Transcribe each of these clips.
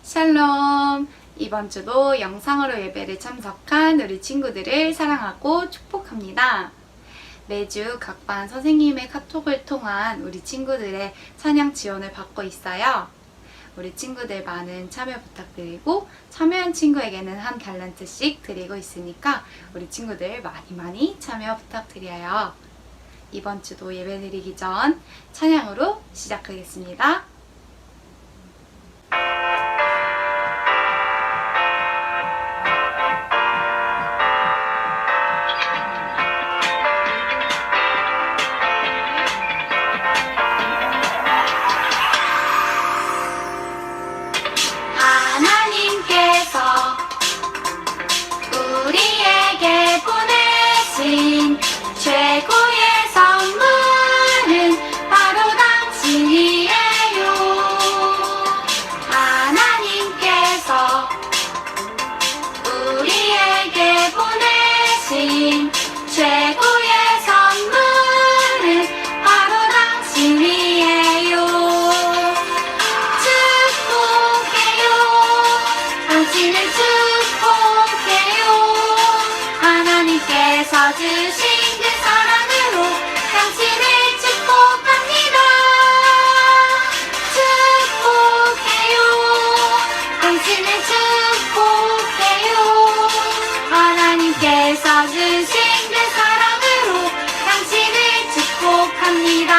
샬롬! 이번 주도 영상으로 예배를 참석한 우리 친구들을 사랑하고 축복합니다. 매주 각 반 선생님의 카톡을 통한 우리 친구들의 찬양 지원을 받고 있어요. 우리 친구들 많은 참여 부탁드리고 참여한 친구에게는 한 달란트씩 드리고 있으니까 우리 친구들 많이 참여 부탁드려요. 이번 주도 예배 드리기 전 찬양으로 시작하겠습니다. 하나님께서 우리에게 보내신 최고의 선물은 바로 당신이에요. 하나님께서 우리에게 보내신 최고의 선물은 바로 당신이에요. 축복해요. 당신을 축복해요. 하나님께서 주신 그 사랑으로 당신을 축복합니다. 축복해요. 당신을 축복해요. 하나님께서 주신 그 사랑으로 당신을 축복합니다.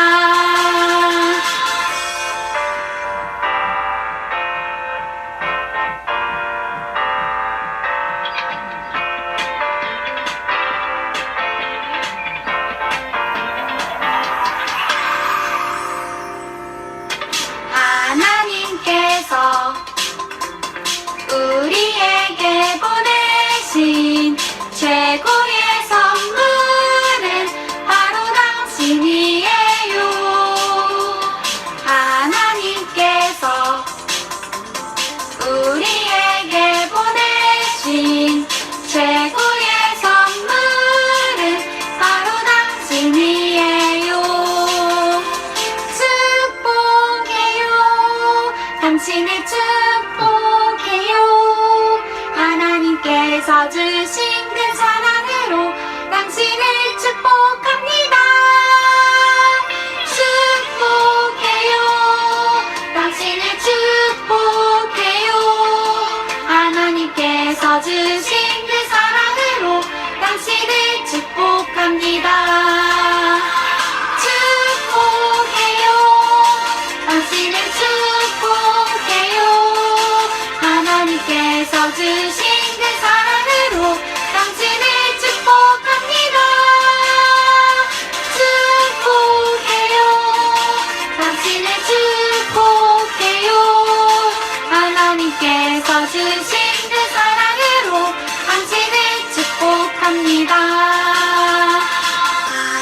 하나님께서 우리에게 보내신 최고의 선물은 바로 당신이에요. 하나님께서 우리에게 보내신 최고의 선물은 바로 당신이에요. 축복해요. 당신을 축복해요. 하나님께서 주신 그 사랑으로 당신을 축복합니다. 축복해요. 당신을 축복해요. 하나님께서 주신 그 사랑으로 당신을 축복합니다. 축복해요. 당신을 축복해요. 하나님께서 주신 그 사랑으로 당신을 축복합니다. 축복해요. 당신을 축복해요. 하나님께서 주신 그 사랑으로 당신을 축복합니다.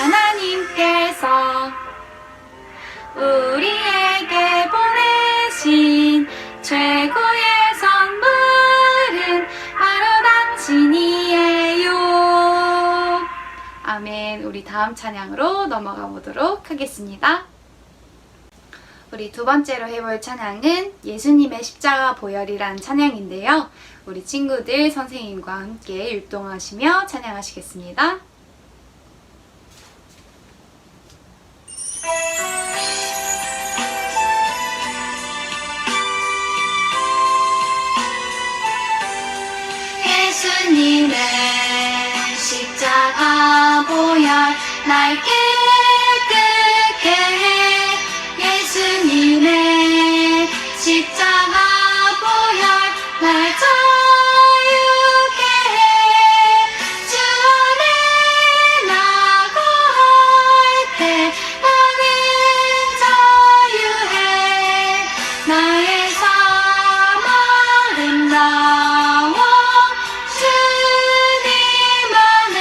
하나님께서 우리에게 보내신 최고의 선물은 바로 당신이에요. 아멘. 우리 다음 찬양으로 넘어가 보도록 하겠습니다. 우리 두 번째로 해볼 찬양은 예수님의 십자가 보혈이란 찬양인데요. 우리 친구들 선생님과 함께 율동하시며 찬양하시겠습니다. 예수님의 십자가 보혈 날 깨끗게 해. 예수님의 십자가 보혈 날 자유케 해. 주 안에 나가할 때 나는 자유해. 나의 삶 아름다워 주님 안에.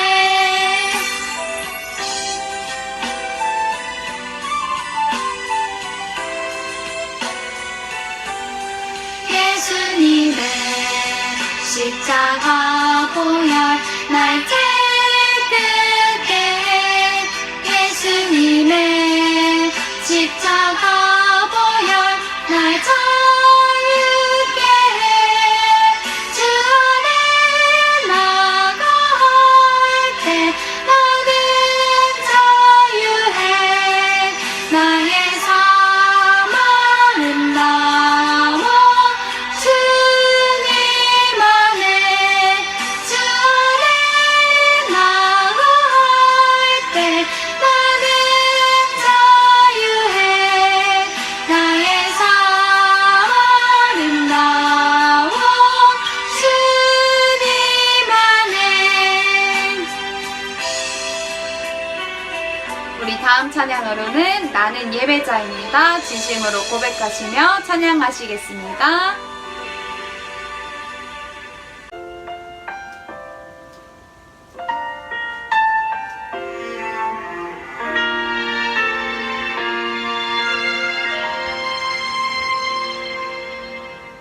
우리 다음 찬양으로는 나는 예배자입니다. 진심으로 고백하시며 찬양하시겠습니다.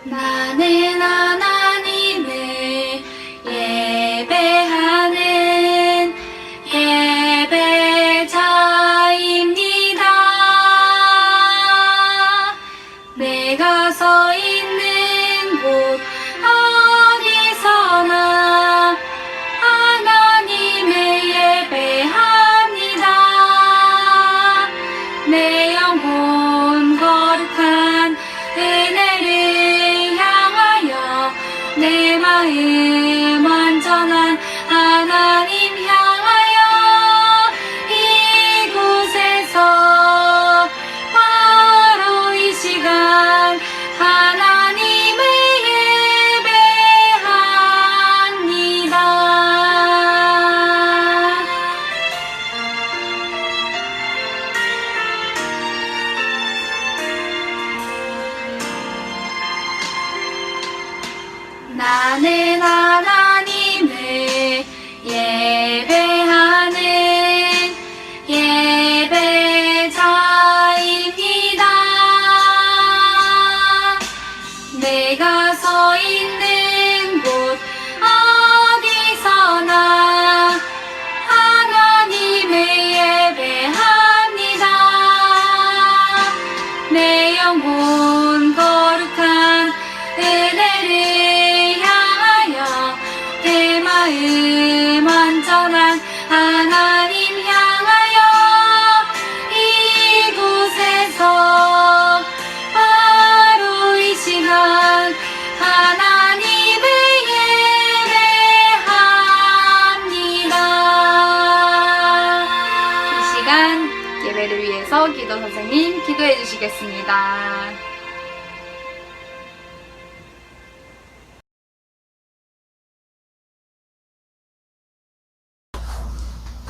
나는 하나님을 예배하는 예배자입니다. 내가 서 있는 곳 어디서나 하나님을 예배합니다. 내 영혼 거룩한 은혜를 향하여 내 마음 완전한 하나님 향하여 이곳에서 바로 이 시간 하나님을 예배합니다. 나는 하나님을 예배하는 예배자입니다. 내가 서 있는 곳 어디서나 하나님을 예배합니다. 내 영혼 거룩한 은혜를 향하여 내 마음 완전한 하나님 향하여 이곳에서 바로 이 시간 하나님을 예배합니다. 이 시간 예배를 위해서 기도 선생님 기도해 주시겠습니다.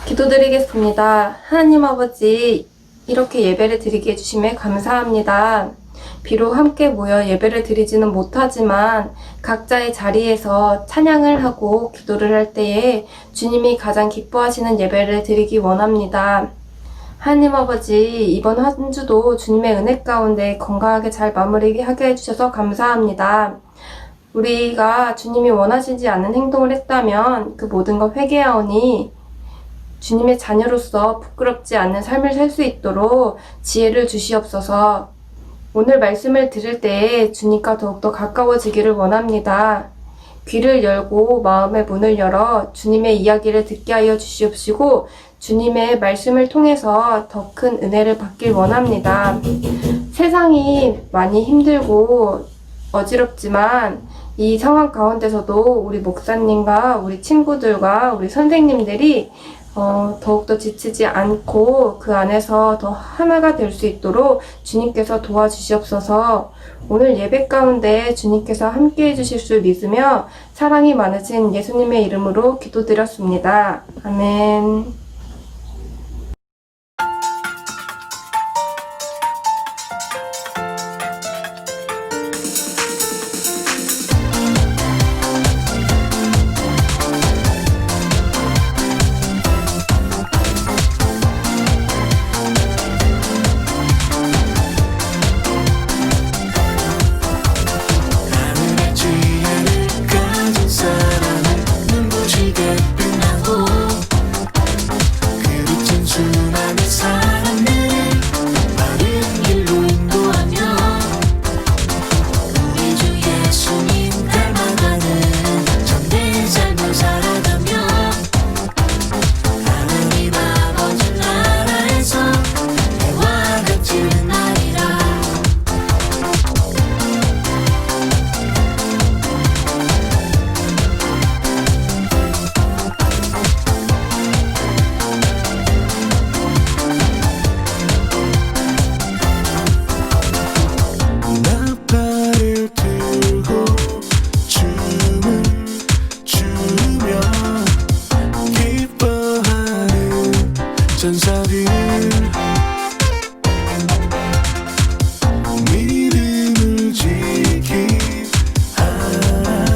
기도드리겠습니다. 하나님 아버지, 이렇게 예배를 드리게 해주심에 감사합니다. 비록 함께 모여 예배를 드리지는 못하지만 각자의 자리에서 찬양을 하고 기도를 할 때에 주님이 가장 기뻐하시는 예배를 드리기 원합니다. 하나님 아버지, 이번 한 주도 주님의 은혜 가운데 건강하게 잘 마무리하게 해주셔서 감사합니다. 우리가 주님이 원하시지 않는 행동을 했다면 그 모든 걸 회개하오니 주님의 자녀로서 부끄럽지 않는 삶을 살 수 있도록 지혜를 주시옵소서. 오늘 말씀을 들을 때에 주님과 더욱더 가까워지기를 원합니다. 귀를 열고 마음의 문을 열어 주님의 이야기를 듣게 하여 주시옵시고 주님의 말씀을 통해서 더 큰 은혜를 받길 원합니다. 세상이 많이 힘들고 어지럽지만 이 상황 가운데서도 우리 목사님과 우리 친구들과 우리 선생님들이 더욱더 지치지 않고 그 안에서 더 하나가 될 수 있도록 주님께서 도와주시옵소서. 오늘 예배 가운데 주님께서 함께 해주실 줄 믿으며 사랑이 많으신 예수님의 이름으로 기도드렸습니다. 아멘. 사랑은 눈부시게 빛나고 전사들 믿음을 지킨 하나님의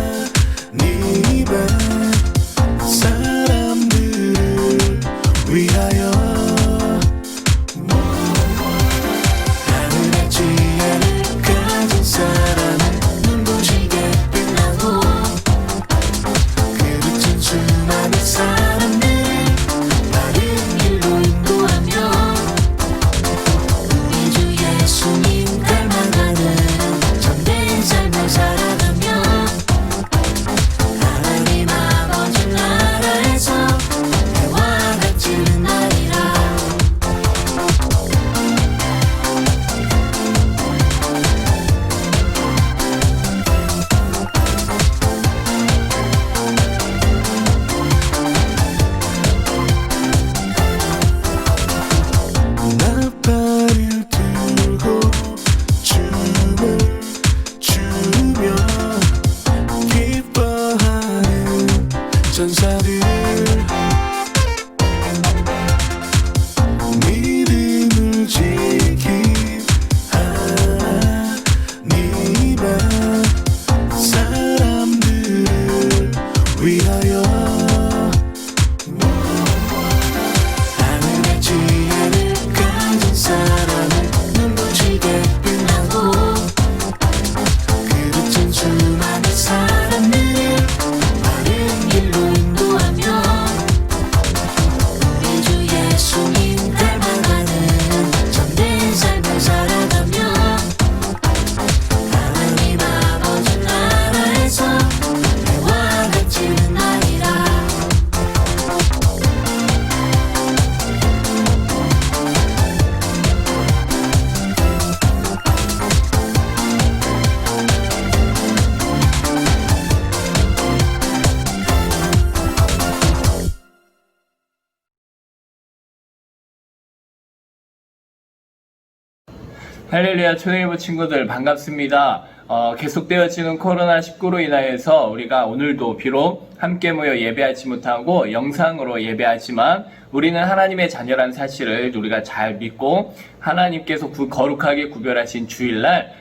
사람들을 위하여 하늘의 지혜를 가진 사람은 눈부시게 빛나고 그릇진 수많은 사람들 바른 길로 인도하며 우리 주 예수님 닮아가는 참된 삶을 살아가며 하나님 아버지 나라에서 해와 같이 빛나리라. 나팔을 들고 춤을 추며 기뻐하는 전사들 믿음을 지킨 하나님의 사람들을 위하여 하늘의 지혜를 가진 사람은 눈부시게 빛나고 그릇진 수많은 사람들을 바른 길로 인도하며 우리 주 예수님 닮아가는 참된 삶을 살아가며 하나님 아버지 나라에서 해와 같이 빛나리라. 할렐루야 초대일보 친구들 반갑습니다. 계속되어지는 코로나19로 인하여서 우리가 오늘도 비록 함께 모여 예배하지 못하고 영상으로 예배하지만 우리는 하나님의 자녀란 사실을 우리가 잘 믿고 하나님께서 거룩하게 구별하신 주일날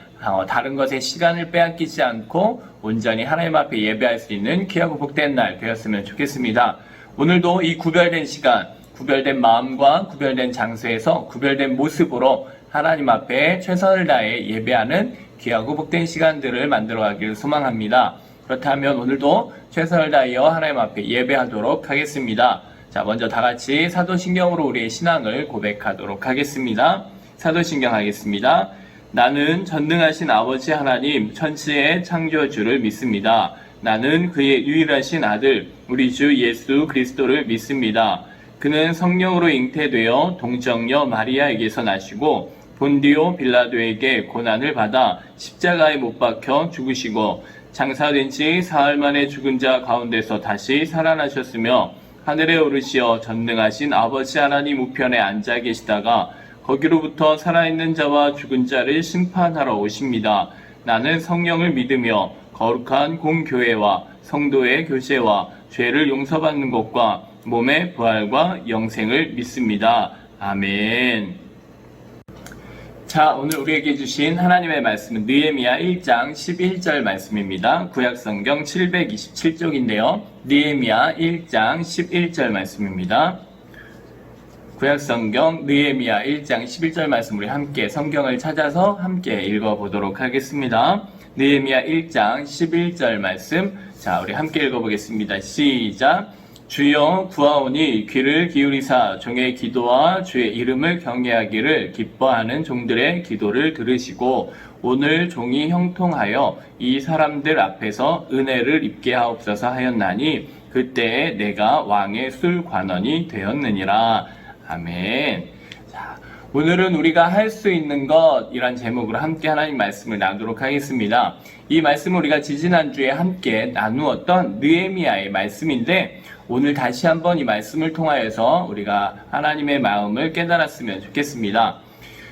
다른 것에 시간을 빼앗기지 않고 온전히 하나님 앞에 예배할 수 있는 귀하고 복된 날 되었으면 좋겠습니다. 오늘도 이 구별된 시간, 구별된 마음과 구별된 장소에서 구별된 모습으로 하나님 앞에 최선을 다해 예배하는 귀하고 복된 시간들을 만들어가기를 소망합니다. 그렇다면 오늘도 최선을 다하여 하나님 앞에 예배하도록 하겠습니다. 자, 먼저 다 같이 사도신경으로 우리의 신앙을 고백하도록 하겠습니다. 사도신경 하겠습니다. 나는 전능하신 아버지 하나님 천지의 창조주를 믿습니다. 나는 그의 유일하신 아들 우리 주 예수 그리스도를 믿습니다. 그는 성령으로 잉태되어 동정녀 마리아에게서 나시고 본디오 빌라도에게 고난을 받아 십자가에 못 박혀 죽으시고 장사된 지 사흘 만에 죽은 자 가운데서 다시 살아나셨으며 하늘에 오르시어 전능하신 아버지 하나님 우편에 앉아 계시다가 거기로부터 살아있는 자와 죽은 자를 심판하러 오십니다. 나는 성령을 믿으며 거룩한 공교회와 성도의 교제와 죄를 용서받는 것과 몸의 부활과 영생을 믿습니다. 아멘. 자, 오늘 우리에게 주신 하나님의 말씀은 느헤미야 1장 11절 말씀입니다. 구약성경 727쪽인데요. 느헤미야 1장 11절 말씀입니다. 구약성경 느헤미야 1장 11절 말씀 우리 함께 성경을 찾아서 함께 읽어보도록 하겠습니다. 느헤미야 1장 11절 말씀, 자 우리 함께 읽어보겠습니다. 시작. 주여 구하오니 귀를 기울이사 종의 기도와 주의 이름을 경외하기를 기뻐하는 종들의 기도를 들으시고 오늘 종이 형통하여 이 사람들 앞에서 은혜를 입게 하옵소서 하였나니 그때에 내가 왕의 술관원이 되었느니라. 아멘. 자, 오늘은 우리가 할 수 있는 것 이란 제목으로 함께 하나님 말씀을 나누도록 하겠습니다. 이 말씀은 우리가 지지난주에 함께 나누었던 느헤미야의 말씀인데 오늘 다시 한번 이 말씀을 통하여서 우리가 하나님의 마음을 깨달았으면 좋겠습니다.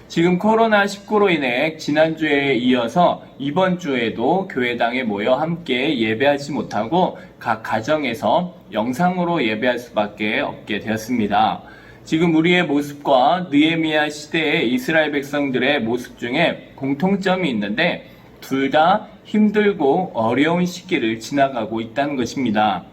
지금 코로나19로 인해 지난주에 이어서 이번 주에도 교회당에 모여 함께 예배하지 못하고 각 가정에서 영상으로 예배할 수밖에 없게 되었습니다. 지금 우리의 모습과 느헤미야 시대의 이스라엘 백성들의 모습 중에 공통점이 있는데 둘 다 힘들고 어려운 시기를 지나가고 있다는 것입니다.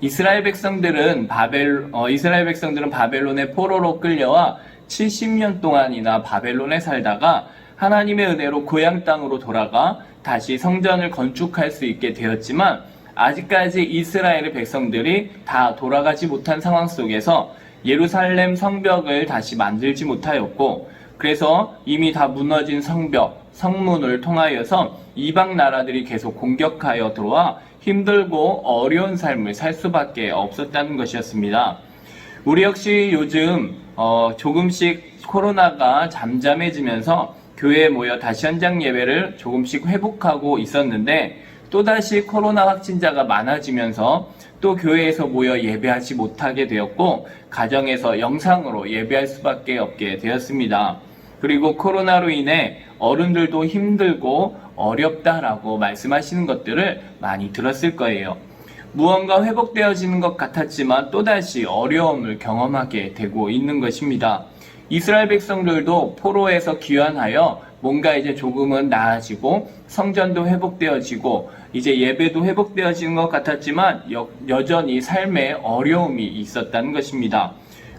이스라엘 백성들은 바벨론의 포로로 끌려와 70년 동안이나 바벨론에 살다가 하나님의 은혜로 고향 땅으로 돌아가 다시 성전을 건축할 수 있게 되었지만 아직까지 이스라엘의 백성들이 다 돌아가지 못한 상황 속에서 예루살렘 성벽을 다시 만들지 못하였고, 그래서 이미 다 무너진 성벽, 성문을 통하여서 이방 나라들이 계속 공격하여 들어와 힘들고 어려운 삶을 살 수밖에 없었다는 것이었습니다. 우리 역시 요즘 조금씩 코로나가 잠잠해지면서 교회에 모여 다시 현장 예배를 조금씩 회복하고 있었는데 또다시 코로나 확진자가 많아지면서 또 교회에서 모여 예배하지 못하게 되었고 가정에서 영상으로 예배할 수밖에 없게 되었습니다. 그리고 코로나로 인해 어른들도 힘들고 어렵다라고 말씀하시는 것들을 많이 들었을 거예요. 무언가 회복되어지는 것 같았지만 또다시 어려움을 경험하게 되고 있는 것입니다. 이스라엘 백성들도 포로에서 귀환하여 뭔가 이제 조금은 나아지고 성전도 회복되어지고 이제 예배도 회복되어지는 것 같았지만 여전히 삶에 어려움이 있었다는 것입니다.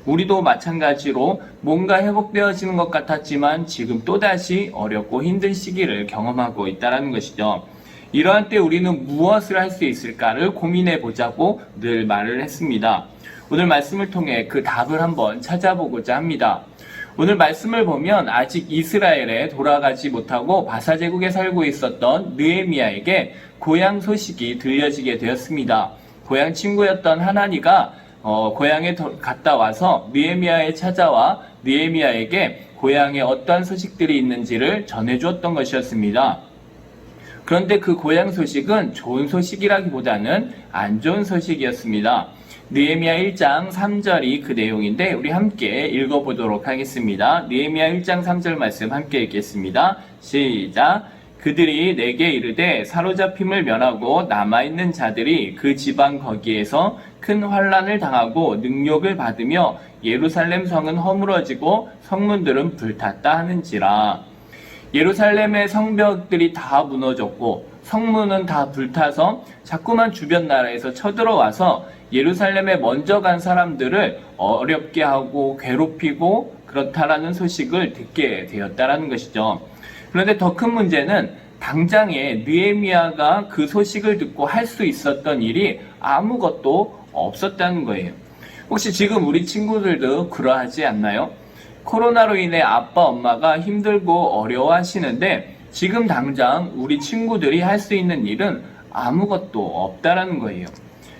우리도 마찬가지로 뭔가 회복되어지는 것 같았지만 지금 또다시 어렵고 힘든 시기를 경험하고 있다는 것이죠. 이러한 때 우리는 무엇을 할 수 있을까를 고민해 보자고 늘 말을 했습니다. 오늘 말씀을 통해 그 답을 한번 찾아보고자 합니다. 오늘 말씀을 보면 아직 이스라엘에 돌아가지 못하고 바사 제국에 살고 있었던 느헤미야에게 고향 소식이 들려지게 되었습니다. 고향 친구였던 하나니가 고향에 갔다 와서 느헤미야에 찾아와 느헤미야에게 고향에 어떠한 소식들이 있는지를 전해주었던 것이었습니다. 그런데 그 고향 소식은 좋은 소식이라기보다는 안 좋은 소식이었습니다. 느헤미야 1장 3절이 그 내용인데 우리 함께 읽어보도록 하겠습니다. 느헤미야 1장 3절 말씀 함께 읽겠습니다. 시작! 그들이 내게 이르되 사로잡힘을 면하고 남아있는 자들이 그 지방 거기에서 큰 환난을 당하고 능욕을 받으며 예루살렘 성은 허물어지고 성문들은 불탔다 하는지라. 예루살렘의 성벽들이 다 무너졌고 성문은 다 불타서 자꾸만 주변 나라에서 쳐들어와서 예루살렘에 먼저 간 사람들을 어렵게 하고 괴롭히고 그렇다라는 소식을 듣게 되었다라는 것이죠. 그런데 더 큰 문제는 당장에 느헤미야가 그 소식을 듣고 할 수 있었던 일이 아무것도 없었다는 거예요. 혹시 지금 우리 친구들도 그러하지 않나요? 코로나로 인해 아빠, 엄마가 힘들고 어려워하시는데 지금 당장 우리 친구들이 할 수 있는 일은 아무것도 없다라는 거예요.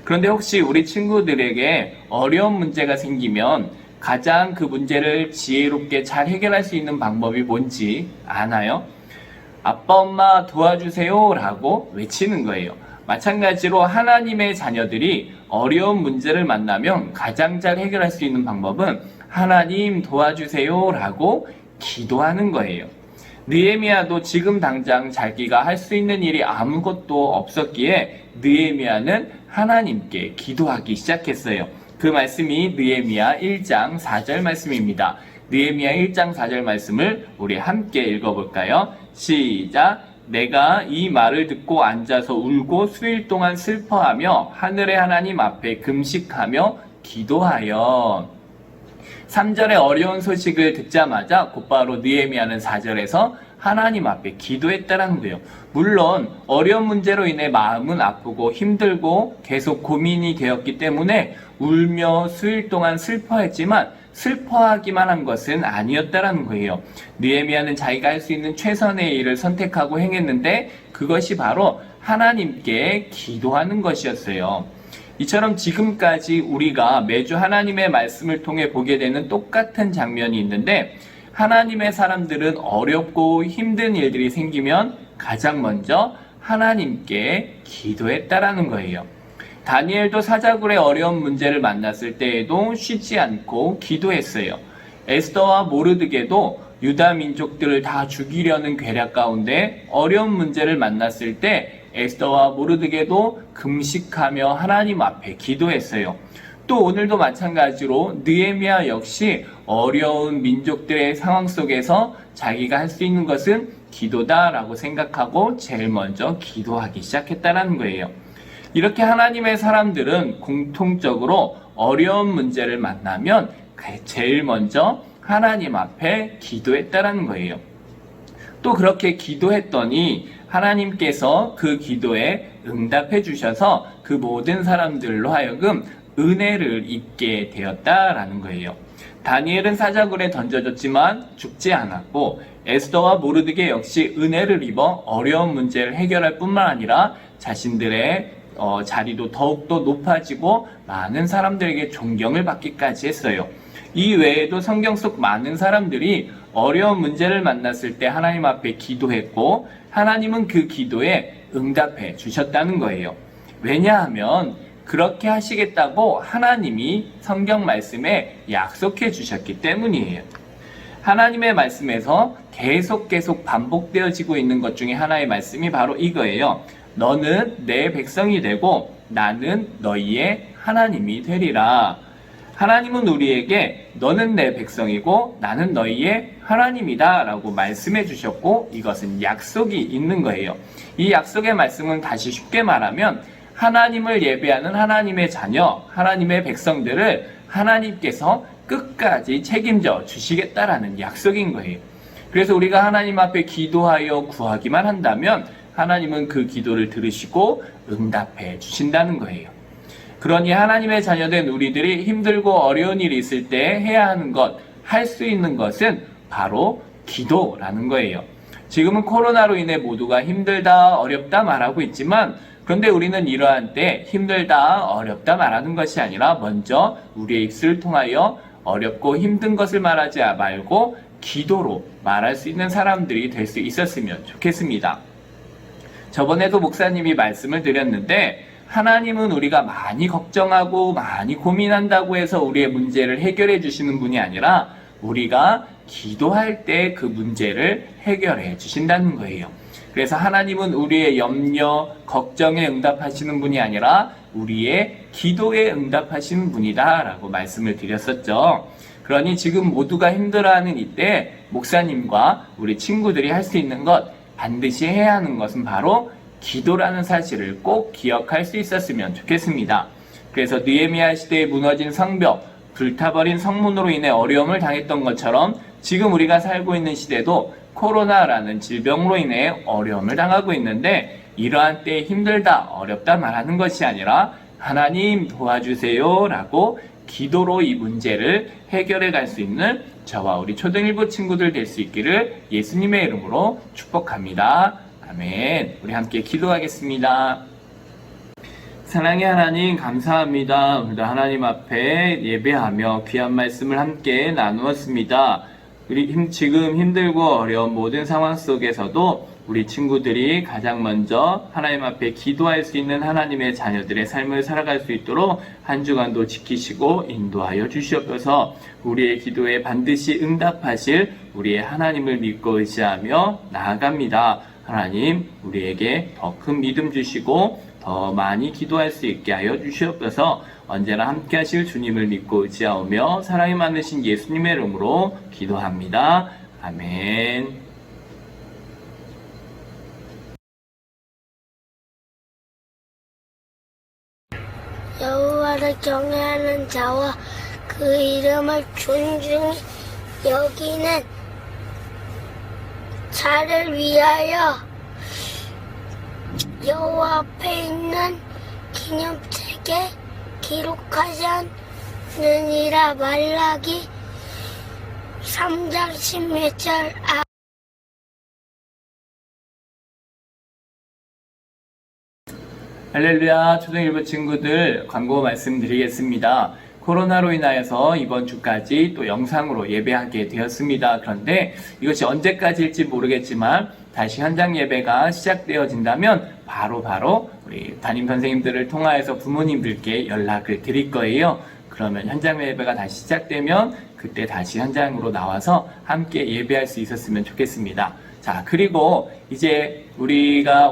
그런데 혹시 우리 친구들에게 어려운 문제가 생기면 가장 그 문제를 지혜롭게 잘 해결할 수 있는 방법이 뭔지 아나요? 아빠, 엄마 도와주세요 라고 외치는 거예요. 마찬가지로 하나님의 자녀들이 어려운 문제를 만나면 가장 잘 해결할 수 있는 방법은 하나님 도와주세요 라고 기도하는 거예요. 느헤미야도 지금 당장 자기가 할 수 있는 일이 아무것도 없었기에 느헤미야는 하나님께 기도하기 시작했어요. 그 말씀이 느헤미야 1장 4절 말씀입니다. 느헤미야 1장 4절 말씀을 우리 함께 읽어볼까요? 시작! 내가 이 말을 듣고 앉아서 울고 수일 동안 슬퍼하며 하늘의 하나님 앞에 금식하며 기도하여. 3절의 어려운 소식을 듣자마자 곧바로 느헤미야는 4절에서 하나님 앞에 기도했다라는 거예요. 물론 어려운 문제로 인해 마음은 아프고 힘들고 계속 고민이 되었기 때문에 울며 수일 동안 슬퍼했지만 슬퍼하기만 한 것은 아니었다라는 거예요. 느헤미야는 자기가 할 수 있는 최선의 일을 선택하고 행했는데 그것이 바로 하나님께 기도하는 것이었어요. 이처럼 지금까지 우리가 매주 하나님의 말씀을 통해 보게 되는 똑같은 장면이 있는데 하나님의 사람들은 어렵고 힘든 일들이 생기면 가장 먼저 하나님께 기도했다라는 거예요. 다니엘도 사자굴의 어려운 문제를 만났을 때에도 쉬지 않고 기도했어요. 에스더와 모르드게도 유다 민족들을 다 죽이려는 괴략 가운데 어려운 문제를 만났을 때 에스더와 모르드게도 금식하며 하나님 앞에 기도했어요. 또 오늘도 마찬가지로 느헤미야 역시 어려운 민족들의 상황 속에서 자기가 할 수 있는 것은 기도다라고 생각하고 제일 먼저 기도하기 시작했다는 거예요. 이렇게 하나님의 사람들은 공통적으로 어려운 문제를 만나면 제일 먼저 하나님 앞에 기도했다는 거예요. 또 그렇게 기도했더니 하나님께서 그 기도에 응답해 주셔서 그 모든 사람들로 하여금 은혜를 입게 되었다라는 거예요. 다니엘은 사자굴에 던져졌지만 죽지 않았고 에스더와 모르드게 역시 은혜를 입어 어려운 문제를 해결할 뿐만 아니라 자신들의 자리도 더욱더 높아지고 많은 사람들에게 존경을 받기까지 했어요. 이 외에도 성경 속 많은 사람들이 어려운 문제를 만났을 때 하나님 앞에 기도했고 하나님은 그 기도에 응답해 주셨다는 거예요. 왜냐하면 그렇게 하시겠다고 하나님이 성경 말씀에 약속해 주셨기 때문이에요. 하나님의 말씀에서 계속 반복되어지고 있는 것 중에 하나의 말씀이 바로 이거예요. 너는 내 백성이 되고 나는 너희의 하나님이 되리라. 하나님은 우리에게 너는 내 백성이고 나는 너희의 하나님이다 라고 말씀해 주셨고 이것은 약속이 있는 거예요. 이 약속의 말씀은 다시 쉽게 말하면 하나님을 예배하는 하나님의 자녀, 하나님의 백성들을 하나님께서 끝까지 책임져 주시겠다라는 약속인 거예요. 그래서 우리가 하나님 앞에 기도하여 구하기만 한다면 하나님은 그 기도를 들으시고 응답해 주신다는 거예요. 그러니 하나님의 자녀된 우리들이 힘들고 어려운 일이 있을 때 해야 하는 것, 할 수 있는 것은 바로 기도라는 거예요. 지금은 코로나로 인해 모두가 힘들다, 어렵다 말하고 있지만 그런데 우리는 이러한 때 힘들다, 어렵다 말하는 것이 아니라 먼저 우리의 입술을 통하여 어렵고 힘든 것을 말하지 말고 기도로 말할 수 있는 사람들이 될 수 있었으면 좋겠습니다. 저번에도 목사님이 말씀을 드렸는데 하나님은 우리가 많이 걱정하고 많이 고민한다고 해서 우리의 문제를 해결해 주시는 분이 아니라 우리가 기도할 때 그 문제를 해결해 주신다는 거예요. 그래서 하나님은 우리의 염려, 걱정에 응답하시는 분이 아니라 우리의 기도에 응답하시는 분이다 라고 말씀을 드렸었죠. 그러니 지금 모두가 힘들어하는 이때 목사님과 우리 친구들이 할 수 있는 것, 반드시 해야 하는 것은 바로 기도라는 사실을 꼭 기억할 수 있었으면 좋겠습니다. 그래서 느헤미야 시대에 무너진 성벽, 불타버린 성문으로 인해 어려움을 당했던 것처럼 지금 우리가 살고 있는 시대도 코로나라는 질병으로 인해 어려움을 당하고 있는데 이러한 때에 힘들다, 어렵다 말하는 것이 아니라 하나님 도와주세요 라고 기도로 이 문제를 해결해 갈 수 있는 저와 우리 초등일부 친구들 될 수 있기를 예수님의 이름으로 축복합니다. 아멘. 우리 함께 기도하겠습니다. 사랑의 하나님 감사합니다. 오늘도 하나님 앞에 예배하며 귀한 말씀을 함께 나누었습니다. 우리 지금 힘들고 어려운 모든 상황 속에서도 우리 친구들이 가장 먼저 하나님 앞에 기도할 수 있는 하나님의 자녀들의 삶을 살아갈 수 있도록 한 주간도 지키시고 인도하여 주시옵소서. 우리의 기도에 반드시 응답하실 우리의 하나님을 믿고 의지하며 나아갑니다. 하나님 우리에게 더 큰 믿음 주시고 더 많이 기도할 수 있게 하여 주시옵소서. 언제나 함께 하실 주님을 믿고 의지하오며 사랑이 많으신 예수님의 이름으로 기도합니다. 아멘. 여호와를 경외하는 자와 그 이름을 존중히 여기는 자를 위하여 여호와 앞에 있는 기념책에 기록하지 않느니라. 말라기 3장 11절. 할렐루야. 초등일부 친구들 광고 말씀드리겠습니다. 코로나로 인하여서 이번 주까지 또 영상으로 예배하게 되었습니다. 그런데 이것이 언제까지일지 모르겠지만 다시 현장 예배가 시작되어진다면 바로 우리 담임 선생님들을 통하여서 부모님들께 연락을 드릴 거예요. 그러면 현장 예배가 다시 시작되면 그때 다시 현장으로 나와서 함께 예배할 수 있었으면 좋겠습니다. 자, 그리고 이제 우리가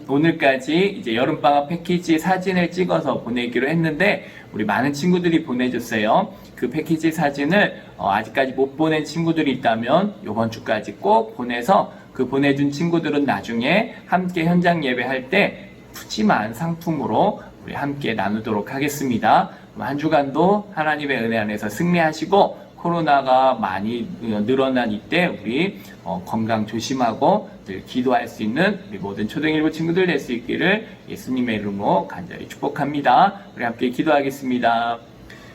오늘까지 이제 여름방학 패키지 사진을 찍어서 보내기로 했는데 우리 많은 친구들이 보내줬어요. 그 패키지 사진을 아직까지 못 보낸 친구들이 있다면 이번 주까지 꼭 보내서 그 보내준 친구들은 나중에 함께 현장 예배할 때 푸짐한 상품으로 우리 함께 나누도록 하겠습니다. 한 주간도 하나님의 은혜 안에서 승리하시고 코로나가 많이 늘어난 이때 우리 건강 조심하고 늘 기도할 수 있는 우리 모든 초등일부 친구들 될 수 있기를 예수님의 이름으로 간절히 축복합니다. 우리 함께 기도하겠습니다.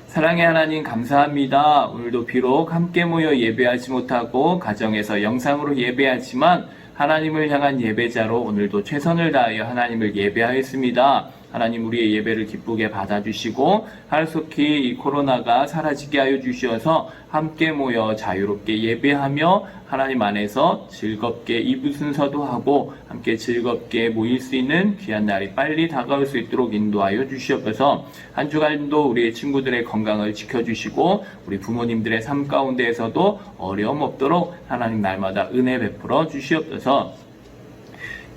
사랑의 하나님 감사합니다. 오늘도 비록 함께 모여 예배하지 못하고 가정에서 영상으로 예배하지만 하나님을 향한 예배자로 오늘도 최선을 다하여 하나님을 예배하였습니다. 하나님 우리의 예배를 기쁘게 받아주시고 하루속히 이 코로나가 사라지게 하여 주시어서 함께 모여 자유롭게 예배하며 하나님 안에서 즐겁게 이부 순서도 하고 함께 즐겁게 모일 수 있는 귀한 날이 빨리 다가올 수 있도록 인도하여 주시옵소서. 한 주간도 우리의 친구들의 건강을 지켜주시고 우리 부모님들의 삶 가운데에서도 어려움 없도록 하나님 날마다 은혜 베풀어 주시옵소서.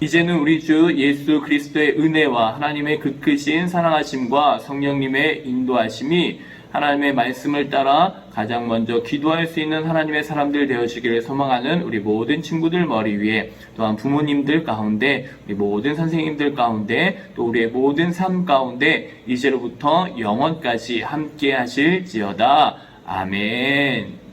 이제는 우리 주 예수 그리스도의 은혜와 하나님의 그 크신 사랑하심과 성령님의 인도하심이 하나님의 말씀을 따라 가장 먼저 기도할 수 있는 하나님의 사람들 되어지기를 소망하는 우리 모든 친구들 머리 위에 또한 부모님들 가운데 우리 모든 선생님들 가운데 또 우리의 모든 삶 가운데 이제로부터 영원까지 함께 하실지어다. 아멘.